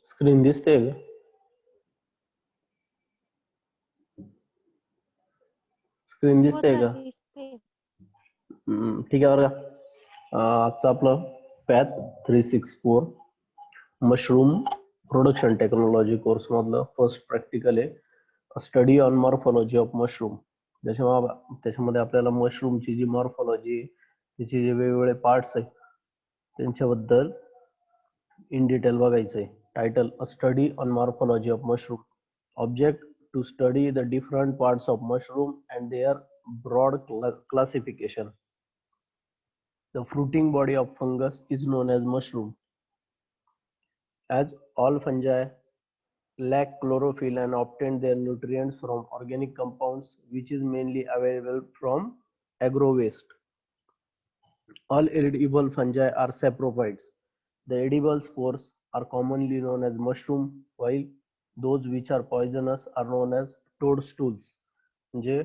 Screen दिसते का? Screen हो दिसते सर का? दिसते. ठीक आहे बरं का. आजचं आपलं path 364 mushroom production technology course मधलं फर्स्ट प्रॅक्टिकल आहे study on morphology of mushroom. त्याच्यामध्ये आपल्याला मशरूमची जी मॉर्फॉलॉजी, त्याचे जे वेगवेगळे पार्ट्स आहेत त्यांच्याबद्दल इन डिटेल बघायचं आहे. Title a study on morphology of mushroom. Object to study the different parts of mushroom and their broad classification. The fruiting body of fungus is known as mushroom. As all fungi lack chlorophyll and obtain their nutrients from organic compounds, which is mainly available from agro waste. All edible fungi are saprophytes. The edible spores are commonly known as mushroom, while those which are poisonous are known as toadstools. म्हणजे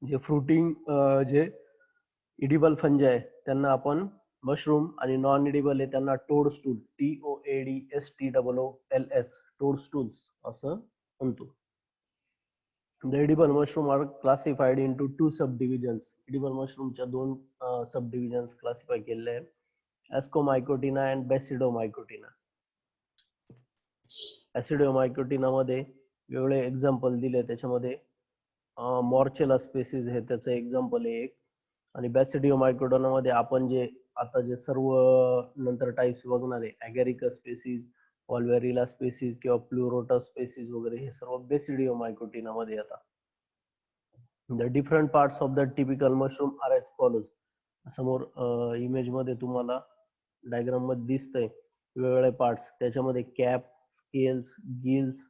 जे fruiting जे edible fungi आहे त्यांना आपण mushroom आणि non edible आहे त्यांना टोडस्टूल TOADSTOOLS टोडस्टूल्स असं म्हणतो. The edible mushroom are classified into two subdivisions. Edible mushroomच्या दोन subdivisions classify केलेले आहेत. Ascomycotina and Basidiomycotina. Basidiomycotina मध्ये वेगळे एक्झाम्पल दिले. त्याच्यामध्ये मॉर्चेला स्पेसिस हे त्याचं एक्झाम्पल आहे एक. आणि बॅसिडिओमायकोडोना मध्ये आपण जे आता जे सर्व नंतर टाइप्स बघणार आहे ॲगॅरिकस स्पेसिस, ऑल्वेरिला स्पेसिस किंवा प्लुरोटस स्पेसिस वगैरे हे सर्व बेसिडिओमायकोटिना मध्ये येतात. The different parts of the typical mushroom are as follows. समोर इमेज मध्ये तुम्हाला डायग्राम मध्ये दिसतंय वेगवेगळे पार्ट्स. त्याच्यामध्ये cap, scales, gills,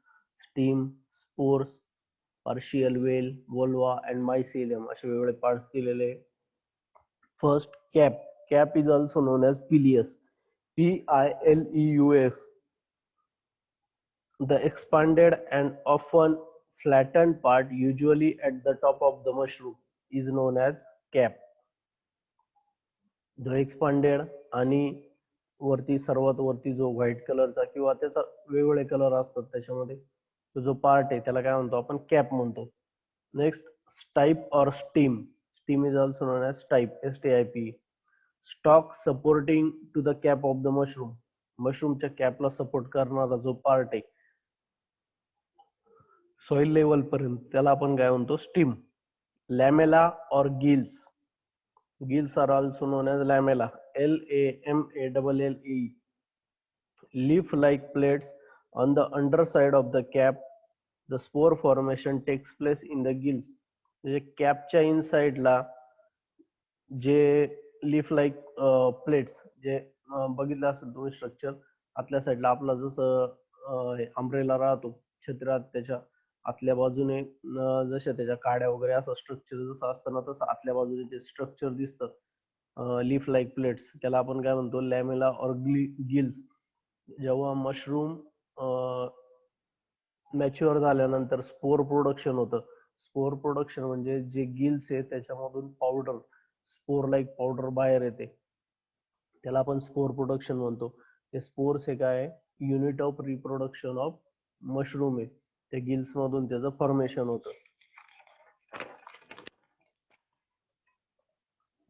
stem, spores, partial veil, volva and mycelium असे वेगवेगळे पार्ट्स दिलेले. First, cap. Cap is also known as pileus. Pileus. The expanded and often flattened part, usually at the top of the mushroom, is known as cap. The expanded आणि वरती सर्वात वरती जो white कलरचा किंवा त्याचा वेगवेगळे कलर असतात त्याच्यामध्ये तो जो पार्ट आहे त्याला काय म्हणतो आपण कॅप म्हणतो. Next, stipe or stem. Stem is also known as stipe, STIP. Stalk supporting to the cap of the mushroom. मशरूमच्या कॅपला सपोर्ट करणारा जो पार्ट आहे सॉइल लेवल पर्यंत त्याला आपण काय म्हणतो स्टीम. लॅमेला और gills. Gills are also known as lamella, LAMALLE. Leaf-like plates on the underside of the cap. The spore formation takes place in the gills. म्हणजे कॅपच्या इनसाइडला जे लीफ लाईक प्लेट्स जे बघितलं असेल तुम्ही स्ट्रक्चर आतल्या साईडला आपला जसं अम्ब्रेला राहतो छत्री त्याच्या आतल्या बाजूने जशा त्याच्या काड्या वगैरे असं स्ट्रक्चर जसं असतं ना तसं आतल्या बाजूने जे स्ट्रक्चर दिसतं लीफ लाईक प्लेट्स त्याला आपण काय म्हणतो लॅमेला और गिल्स. जेव्हा मशरूम मॅच्युअर झाल्यानंतर स्पोर प्रोडक्शन होतं. स्पोर प्रोडक्शन म्हणजे जे गिल्स आहे त्याच्यामधून पावडर स्पोर लाईक पावडर बाहेर येते त्याला आपण स्पोर प्रोडक्शन म्हणतो. ते स्पोर्स हे काय unit of reproduction of mushroom आहे. त्या गिल्स मधून त्याचं फॉर्मेशन होतं.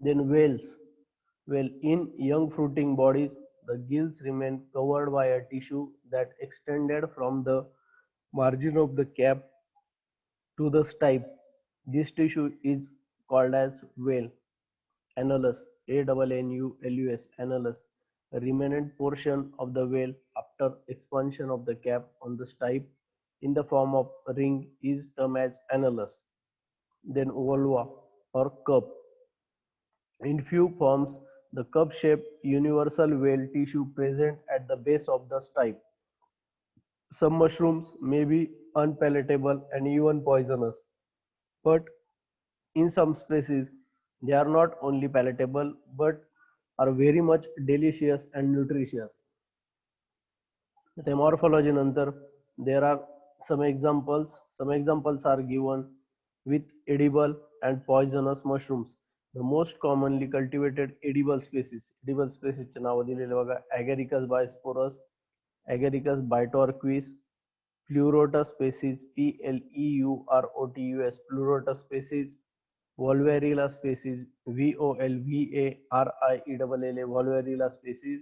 Then whales. Well, in young fruiting bodies, the gills remain covered by a tissue that extended from the margin of the cap to the stipe. This tissue is called as whale. Annulus, ANNULUS, annulus. A remnant portion of the whale after expansion of the cap on the stipe in the form of ring is termed as annulus. Then volva or cup. In few forms, the cup-shaped universal whale tissue present at the base of the stipe. Some mushrooms may be unpalatable and even poisonous, but in some species, they are not only palatable but are very much delicious and nutritious. The morphology नंतर there are some examples. Some examples are given with edible and poisonous mushrooms. The most commonly cultivated edible species चे नाव दिलेले बघा Agaricus bisporus, Agaricus bitorquis, Pleurotus species, Pleurotus, Pleurotus species, Volvarilla species, Volvarilla, Volvarilla species,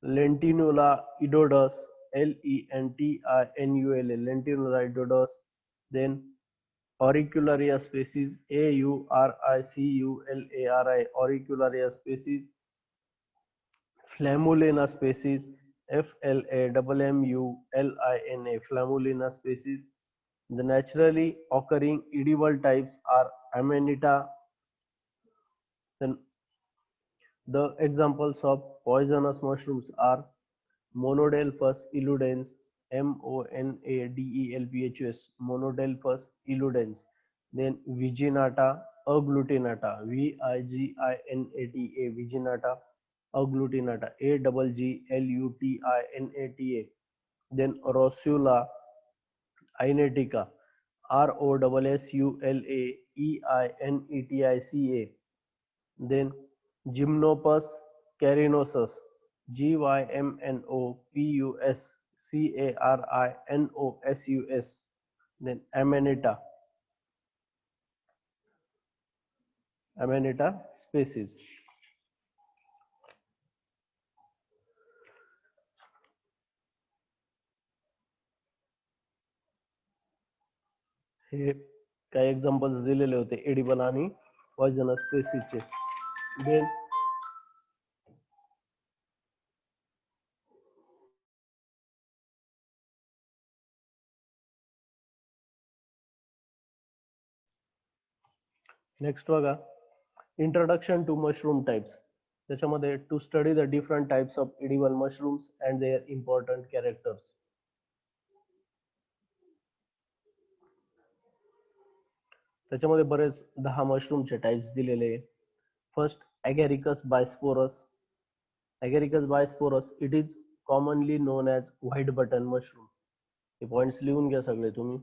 Lentinula idodus, Lentinula, Lentinula idodus, then Auricularia species, Auricularia, Auricularia species, Flammulina species, Flammulina, Flammulina species. The naturally occurring edible types are Amanita. Then the examples of poisonous mushrooms are Monodelphus illudens, Monadelphus, Monodelphus illudens. Then Viginata agglutinata, Viginata, Viginata agglutinata, Agglutinata. Then Rossula inetica, Rossula Then Gymnopus carinosus, Gymnopus. Then Amanita species. हे काही examples दिलेले होते edible आणि poisonous स्पेसीसचे. Then next बघा, introduction to mushroom types. त्याच्यामध्ये to study the different types of edible mushrooms and their important characters. त्याच्यामध्ये बरेच 10 मशरूमचे टाइप्स दिलेले. First, Agaricus bisporus. Agaricus bisporus, it is commonly known as white button mushroom. हे points लिहून घ्या सगळे तुम्ही.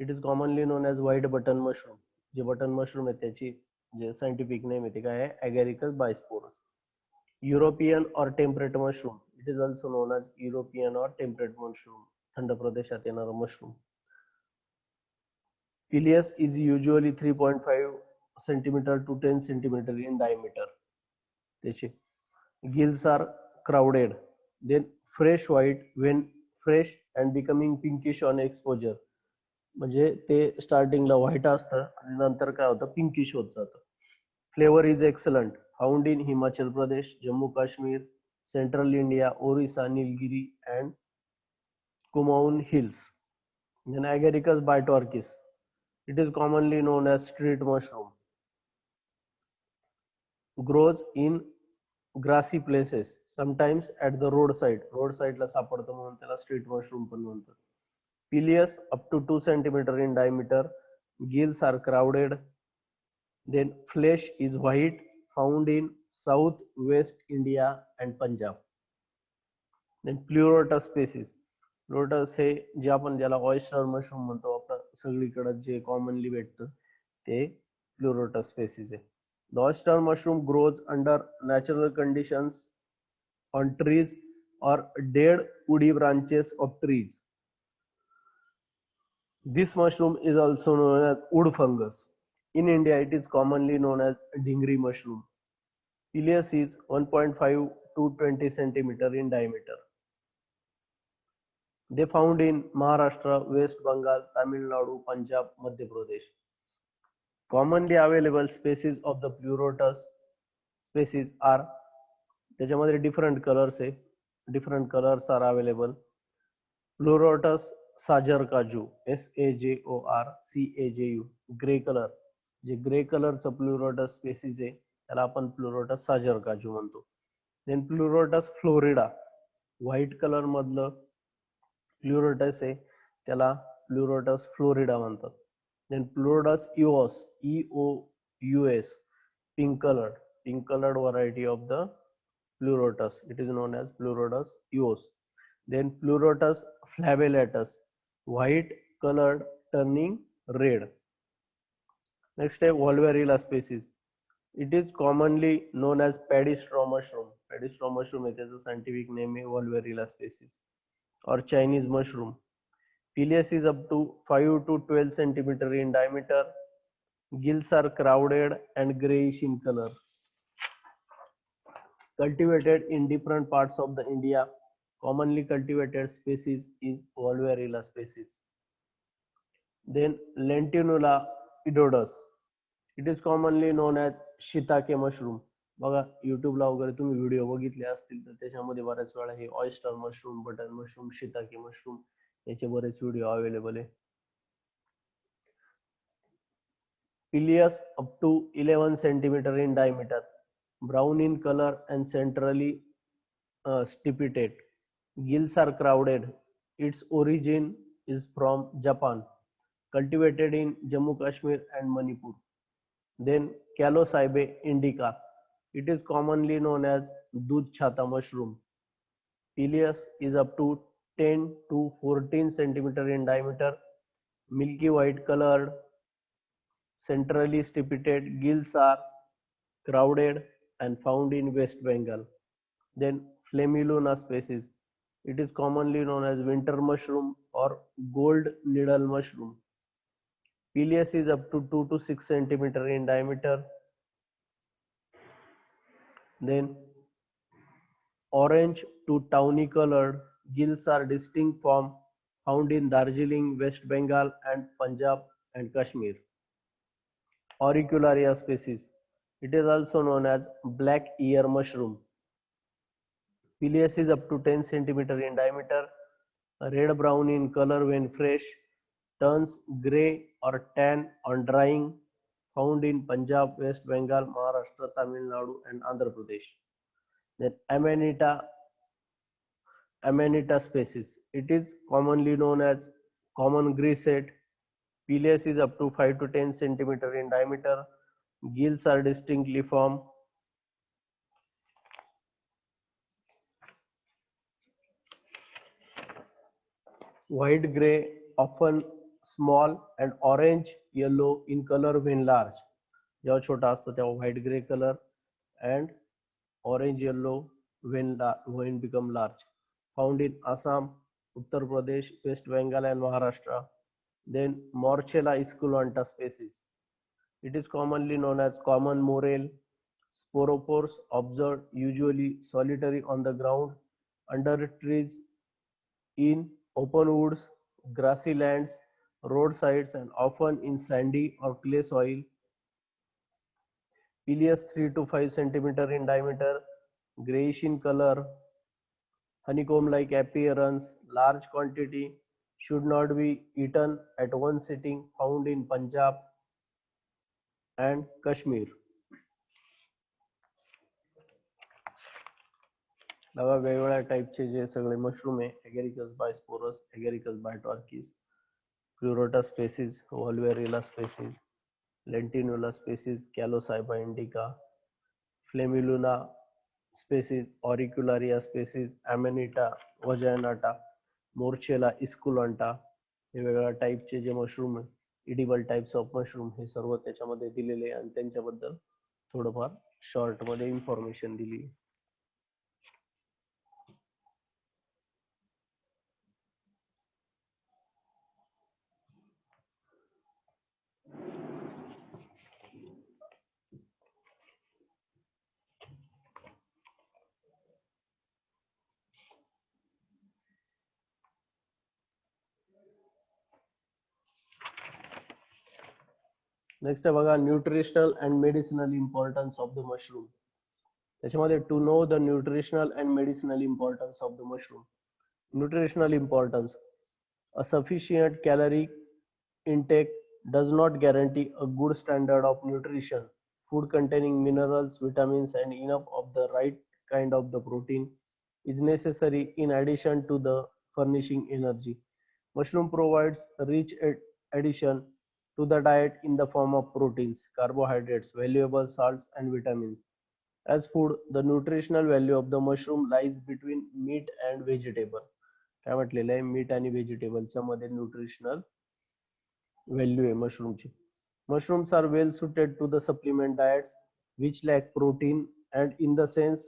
It is commonly known as white button mushroom. जे बटन मशरूम आहे त्याची जे सायंटिफिक नेम आहे ते काय आहे? Agaricus bisporus. European or temperate mushroom, it is also known as European or temperate mushroom, थंड प्रदेशात येणारा mushroom. Pileus is usually 3.5 centimeter to 10 centimeter in diameter. त्याचे gills are crowded. Then fresh white when fresh and becoming pinkish on exposure. म्हणजे ते स्टार्टिंगला white असतं आणि नंतर काय होतं? पिंकिश होत जातं. Flavour is excellent. Found in Himachal Pradesh, Jammu Kashmir, central India, Orissa, Nilgiri and Kumaon hills. Then Agaricus bitorquis. It is commonly known as street mushroom. Grows in grassy places, sometimes at the roadside. Roadside ला सापडतं म्हणून त्याला street mushroom पण म्हणतात. Pileus up to 2 centimeter in diameter. Gills are crowded. Then flesh is white. Found in South West India and Punjab. Then Pleurotus species. Pleurotus हे जे आपण ज्याला oyster mushroom म्हणतो, आपलं सगळीकडे जे कॉमनली भेटतं ते Pleurotus species आहे. The oyster mushroom grows under natural conditions on trees or dead woody branches of trees. This mushroom is also known as wood fungus. In India, it is commonly known as dingri mushroom. Pileus is 1.5 to 20 centimeter in diameter. They found in Maharashtra, West Bengal, Tamil Nadu, Punjab, Madhya Pradesh. Commonly available species of the Pleurotus species are, त्याच्यामध्ये different colors आहे, different colors are available. Pleurotus साजर काजू, SAJORCAJU, grey colour. जे grey कलरचं प्लुरोटस spaces आहे त्याला आपण प्लुरोटस sajor caju म्हणतो. Then Pleurotus florida, white colour मधलं Pleurotus आहे त्याला प्लुरोटस फ्लोरिडा म्हणतात. Then Pleurotus eous, EOUS, pink colored variety of the pleurotus, it is known as Pleurotus eos. Then Pleurotus flagellatus, white colored turning red. Next है Volvarilla species. It is commonly known as paddy straw mushroom. Paddy straw mushroom है त्याचं scientific name है Volvarilla species. or Chinese mushroom. Pileus is up to 5 to 12 centimeter in diameter. Gills are crowded and grayish in color. Cultivated in different parts of the India. Commonly cultivated species is Wolverilla species. Then Lentinula edodus. It is commonly known as shiitake mushroom. बघा युट्यूबला वगैरे तुम्ही video बघितले असतील तर त्याच्यामध्ये बऱ्याच वेळा हे oyster mushroom, button mushroom, shiitake mushroom याचे बरेच व्हिडिओ अवेलेबल आहे. Pileus up to 11 centimeter in diameter, brown in color and centrally stipitate. Gills are crowded. Its origin is from Japan, cultivated in Jammu Kashmir and Manipur. Then Calocybe indica. It is commonly known as Dudh chhata mushroom. Pileus is up to 10 to 14 centimeter in diameter, milky white colored, centrally stipitate. Gills are crowded and found in West Bengal. Then Flammulina species. It is commonly known as winter mushroom or gold needle mushroom. Pileus is up to 2 to 6 centimeter in diameter. Then orange to tawny colored. Gills are distinct from found in Darjeeling, West Bengal and Punjab and Kashmir. Auricularia species. It is also known as black ear mushroom. Pileus is up to 10 centimeter in diameter, red brown in color when fresh, turns grey or tan on drying, found in Punjab, West Bengal, Maharashtra, Tamil Nadu and Andhra Pradesh. Then Amanita species. It is commonly known as common grisette. Pileus is up to 5 to 10 centimeter in diameter. Gills are distinctly formed. White gray, often small, and orange yellow in color when large. जेव्हा छोटा असतो तेव्हा white grey colour and orange yellow when become large. Found in Assam, Uttar Pradesh, West Bengal and Maharashtra. Then Morchella esculenta species. It is commonly known as common morel. Sporophores observed usually solitary on the ground, under trees, in open woods, grassy lands, roadsides and often in sandy or clay soil. Pileus 3 to 5 centimeter in diameter, grayish in color, honeycomb-like appearance, large quantity, should not be eaten at one sitting, found in Punjab and Kashmir. बघा वेगवेगळ्या टाईपचे जे सगळे mushroom आहे, Agaricus bisporus, Agaricus bitorquis, Pleurotus species, Volvariella species, Lentinula species, Calocybe indica, Flammulina species, Auricularia species, Amanita vaginata, Morchella esculenta, हे वेगवेगळ्या टाईपचे जे mushroom आहे, इडिबल टाइप्स ऑफ मशरूम, हे सर्व त्याच्यामध्ये दिलेले आणि त्यांच्याबद्दल थोडंफार शॉर्ट मध्ये इन्फॉर्मेशन दिली. नेक्स्ट आहे बघा nutritional and medicinal importance of the mushroom. त्याच्यामध्ये to know the nutritional and medicinal importance of the mushroom. Nutritional importance. A sufficient caloric intake does not guarantee a good standard of nutrition. Food containing minerals, vitamins and enough of the right kind of the protein is necessary in addition to the furnishing energy. Mushroom provides a rich addition to the diet in the form of proteins, carbohydrates, valuable salts and vitamins. As food, the nutritional value of the mushroom lies between meat and vegetable. काय म्हटलेलं आहे, meet आणि व्हेजिटेबलच्या मध्ये nutritional value आहे मशरूमची. Mushrooms are well suited to the supplement diets which lack protein, and in the sense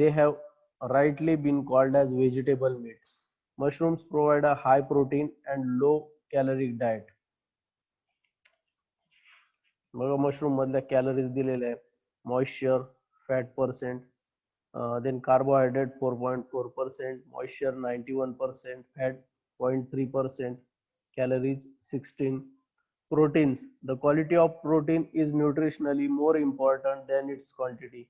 they have rightly been called as vegetable meats. Mushrooms provide a high protein and low caloric diet. बघा mushroom मधल्या calories दिलेल्या आहे. Moisture, fat percent, then carbohydrate 4.4%, moisture 91%, fat 0.3%, calories 16. Proteins. The quality of protein is nutritionally more important than its quantity.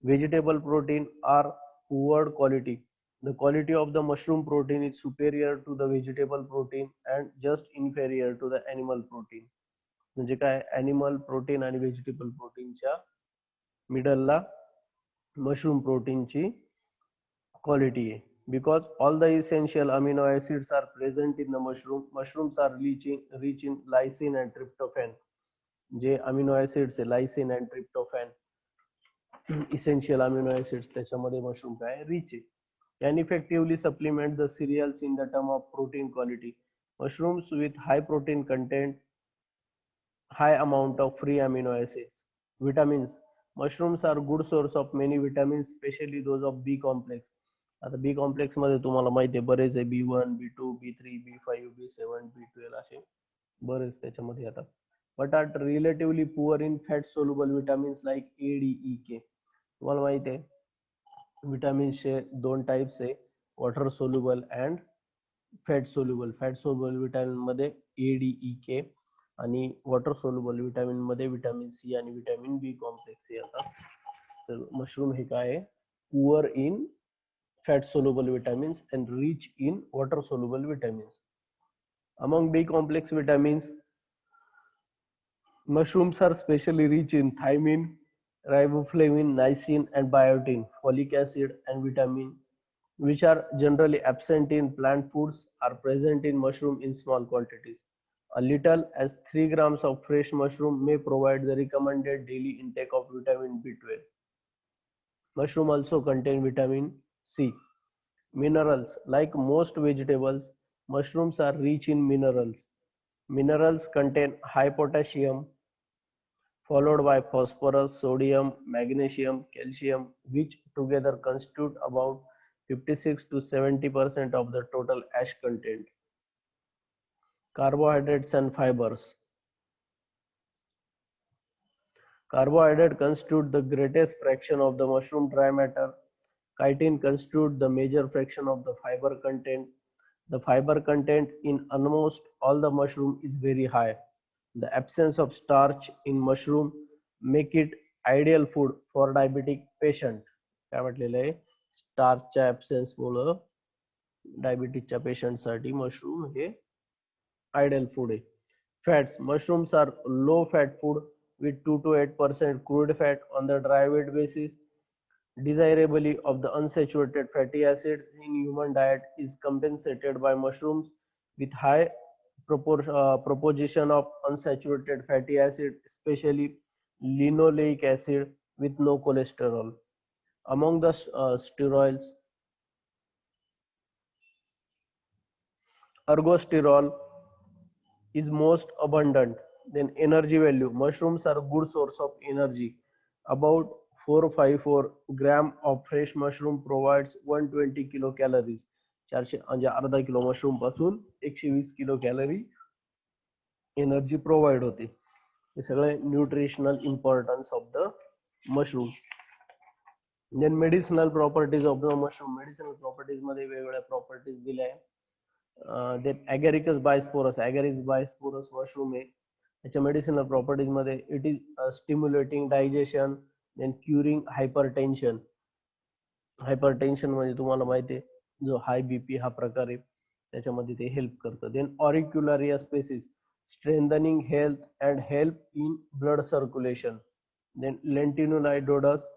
Vegetable protein are poor quality. The quality of the mushroom protein is superior to the vegetable protein and just inferior to the animal protein. म्हणजे काय, animal protein आणि vegetable प्रोटीनच्या मिडलला mushroom प्रोटीनची quality आहे. Because all the essential amino acids are present in the mushroom. Mushrooms are rich in lysine and tryptophan. जे amino acids आहे lysine and tryptophan, essential amino acids त्याच्यामध्ये mushroom काय rich आहे. Can effectively supplement the cereals in the term of protein quality. Mushrooms with high protein content, high amount of free amino acids. Vitamins. Mushrooms are good source of many vitamins, especially those of B complex. आता B complex मध्ये तुम्हाला माहिती आहे बरेच आहे, B1, B2, B3, B5, B7, B12 असे बरेच त्याच्यामध्ये येतात. But are relatively poor in fat soluble vitamins like A, D, E, K. तुम्हाला माहिती आहे विटामिन्सचे दोन टाइप्स आहे, water soluble and fat soluble. Fat soluble vitamin मध्ये A, D, E, K आणि वॉटर सोल्युबल विटामिन मध्ये विटामिन सी आणि vitamin B complex येतात. तर मशरूम हे काय आहे, poor in fat soluble vitamins and rich in water soluble vitamins. Among B complex vitamins, mushrooms are specially rich in thiamine, riboflavin, niacin and biotin, folic acid and vitamin which are generally absent in plant foods are present in mushroom in small quantities. A little as 3 grams of fresh mushroom may provide the recommended daily intake of vitamin B12. Mushroom also contain vitamin C. Minerals. Like most vegetables, mushrooms are rich in minerals. Minerals contain high potassium, followed by phosphorus, sodium, magnesium, calcium, which together constitute about 56 to 70% of the total ash content. Carbohydrates and fibers. Carbohydrate constitute the greatest fraction of the mushroom dry matter. Chitin constitute the major fraction of the fiber content. The fiber content in almost all the mushroom is very high. The absence of starch in mushroom make it ideal food for diabetic patient. काय म्हटलेलं आहे, स्टार्चच्या absence मुळे डायबिटीजच्या पेशंटसाठी mushroom हे ideal food आहे. Fats. Mushrooms are low fat food with 2 to 8% crude fat on the dry weight basis. Desirability of the unsaturated fatty acids in human diet is compensated by mushrooms with high proportion of unsaturated fatty acid, especially linoleic acid with no cholesterol. Among the sterols, ergosterol is most abundant. Then energy value. Mushrooms are a good source of energy. About 454 gram of fresh mushroom provides 120 kilocalories. 400 म्हणजे अर्धा kilo mushroom पासून 120 kilo calorie energy provide होते. हे सगळे nutritional importance of the mushroom. Then medicinal properties of the mushroom. Medicinal properties मध्ये वेगवेगळ्या properties दिल्या आहे. then agaricus bisporus. Agaricus bisporus mushroom आहे, त्याच्या मेडिसिनल प्रॉपर्टीज मध्ये it is stimulating digestion, then curing hypertension. Hypertension म्हणजे तुम्हाला माहिती आहे जो हाय बीपी हा प्रकार आहे त्याच्यामध्ये ते हेल्प करतं. Then Auricularia species, strengthening health and help in blood circulation. Then Lentinula edodes,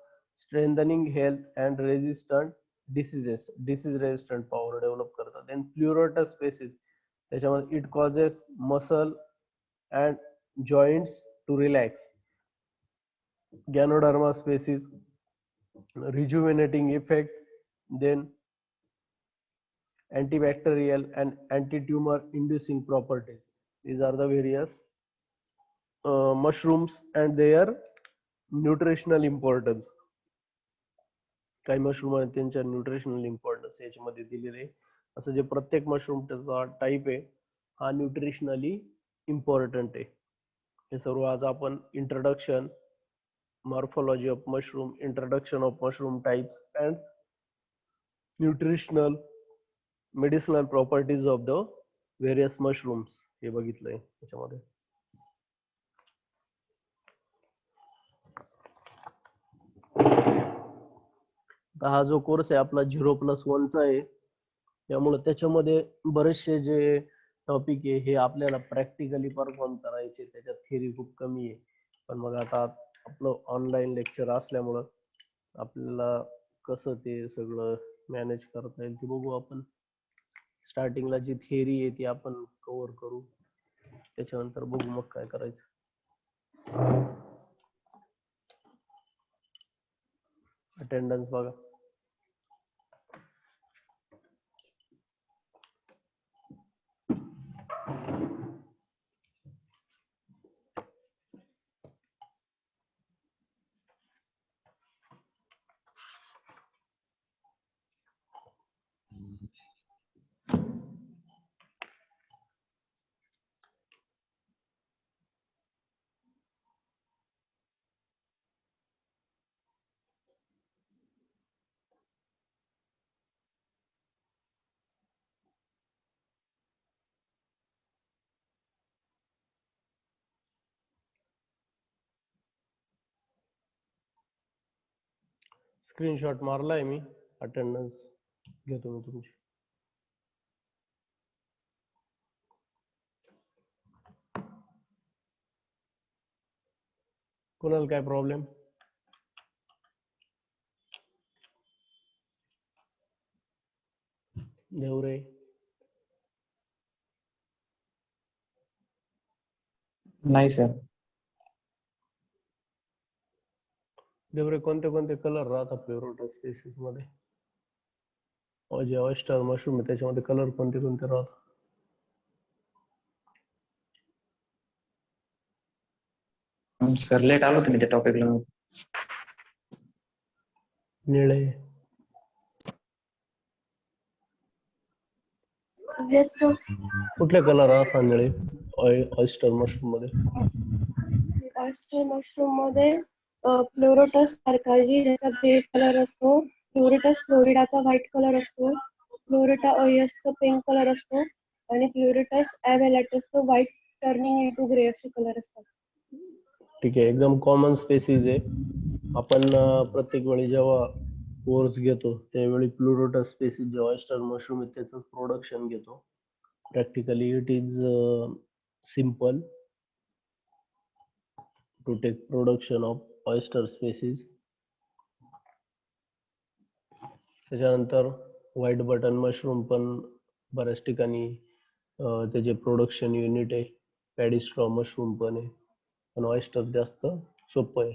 strengthening health and resistant diseases, disease resistant power develop करतात. देन प्लुरोटस स्पेसिस, त्याच्यामध्ये it causes muscle and joints to relax. Ganoderma species, rejuvenating effect. Then antibacterial and anti-tumor inducing properties. These are the various mushrooms and their nutritional importance. काही mushroom आहेत त्यांच्या nutritional importance याच्यामध्ये दिलेले. असं जे प्रत्येक mushroom त्याचा type आहे हा न्यूट्रिशनली इम्पॉर्टंट आहे. हे सर्व आज आपण introduction, morphology of mushroom, introduction of mushroom types and nutritional medicinal properties of the various mushrooms हे बघितलंय त्याच्यामध्ये. हा जो कोर्स आहे आपला 0+1 चा आहे, त्यामुळे त्याच्यामध्ये बरेचसे जे टॉपिक आहे हे आपल्याला प्रॅक्टिकली परफॉर्म करायचे, त्याच्यात थिअरी खूप कमी आहे. पण मग आता आपलं ऑनलाईन लेक्चर असल्यामुळं आपल्याला कसं ते सगळं मॅनेज करता येईल ते बघू आपण. स्टार्टिंगला जी थिअरी आहे ती आपण कव्हर करू, त्याच्यानंतर बघू मग काय करायचं. अटेंडन्स बघा. स्क्रीनशॉट मारलाय मी, अटेंडन्स घेतो मी तुमची. कोणाला काय प्रॉब्लेम? देवरे, नाही सर. देवरे कोणते कोणते कलर राहतात फेवरेट स्पेसिस मध्ये? जे ऑयस्टर मशरूम आहे त्याच्यामध्ये कलर कोणते कोणते राहतात? सर लेट आलो तुम्ही त्या टॉपिकला. निळे, कुठले कलर राहतात निळे ऑयस्टर मशरूम मध्ये? ऑयस्टर मशरूम मध्ये फ्लोरोटस सारखा ज्याचा ग्रे कलर असतो, फ्लोरोटस फ्लोरिडाचा व्हाईट कलर असतो, फ्लोरिटा ओयसचा पिंक कलर असतो आणि फ्लोरोटस ॲव्हेलॅटसचा व्हाईट टर्निंग इनटू ग्रे असे कलर असतात. ठीक आहे, एकदम कॉमन स्पेसिस आहे. आपण प्रत्येक वेळी जेव्हा कोर्स घेतो त्यावेळी प्लुरोटस स्पेसिस जे ऑयस्टर मशरूम आहे त्याचं प्रोडक्शन घेतो. Practically it is simple to take production of oyster species. त्याच्यानंतर व्हाईट बटन मशरूम पण बऱ्याच ठिकाणी त्याचे प्रोडक्शन युनिट आहे. पॅडीस्ट्रॉ मशरूम पण आहे, पण ऑयस्टर जास्त सोपं आहे.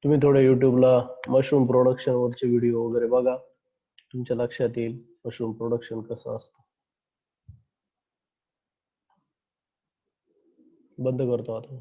तुम्ही थोडे युट्यूबला मशरूम प्रोडक्शन वरचे व्हिडिओ वगैरे बघा, तुमच्या लक्षात येईल मशरूम प्रोडक्शन कसं असतं. बंद करतो आता.